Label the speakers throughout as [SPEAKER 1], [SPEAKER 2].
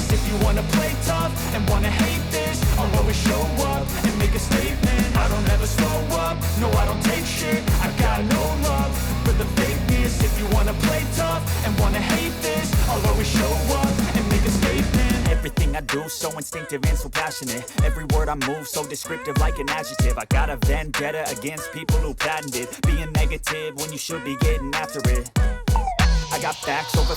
[SPEAKER 1] fakeness. If you wanna play tough and wanna hate this, I'll always show up and make a statement. I don't ever slow up, no I don't take shit. I got no love for the fakeness. If you wanna play tough and wanna hate this, I'll always show up and make a statement. Everything I do so instinctive and so passionate. Every word I move so descriptive like an adjective. I got a vendetta against people who patented being negative when you should be getting after it. I got facts over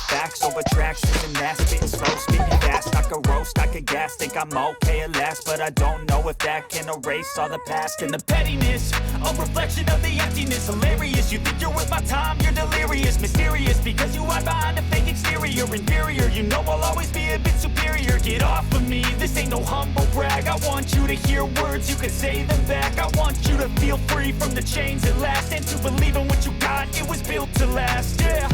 [SPEAKER 1] tracks, and that spitting slow, speaking fast. I could roast, I could gas, think I'm okay at last, but I don't know if that can erase all the past and the pettiness. A reflection of the emptiness, hilarious. You think you're worth my time, you're delirious, mysterious, because you hide behind a fake exterior. Inferior, you know I'll always be a bit superior. Get off of me, this ain't no humble brag. I want you to hear words, you can say them back. I want you to feel free from the chains at last, and to believe in what you got, it was built to last, yeah.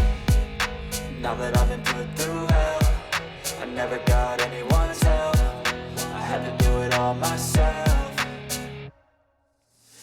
[SPEAKER 2] Now that I've been put through hell, I never got anyone's help. I had to do it all myself.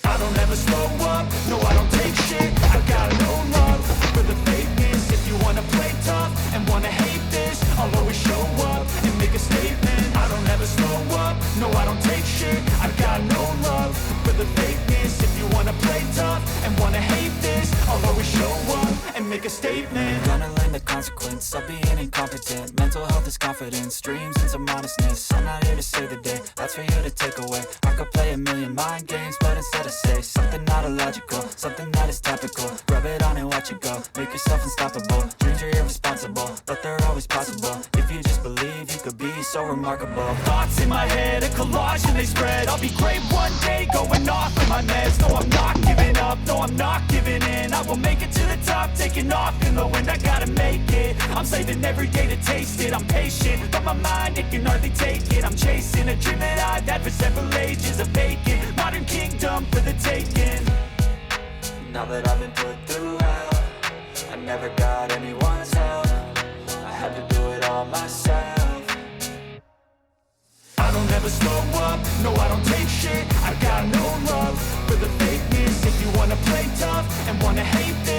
[SPEAKER 1] I don't ever slow up, no I don't take shit. I got no love for the fakeness. If you wanna play tough and wanna hate this, I'll always show up and make a statement. I don't ever slow up, no I don't take shit. I got no love for the fakeness. If you wanna play tough and wanna hate this, I'll always show up and make a statement.
[SPEAKER 2] Gonna learn the consequence of being incompetent. Mental health is confidence, dreams and some honestness. I'm not here to save the day, that's for you to take away. I could play a million mind games, but instead I say something not illogical, something that is topical. Rub it on and watch it go, make yourself unstoppable. Dreams are irresponsible, but they're always possible. If you just believe, you could be so remarkable.
[SPEAKER 1] Thoughts in my head, a collage and they spread. I'll be great one day, going off in my meds. No I'm not giving up, no I'm not giving in. I will make it to the top, taking off in the wind. I gotta make it, I'm saving every day to taste it. I'm patient, but my mind, it can hardly take it. I'm chasing a dream that I've had for several ages. A vacant, modern kingdom for the taking.
[SPEAKER 2] Now that I've been put through hell, I never got anyone's help. I had to do it all myself.
[SPEAKER 1] I don't ever slow up, no I don't take shit. I got no love for the fakeness. If you wanna play tough and wanna hate this,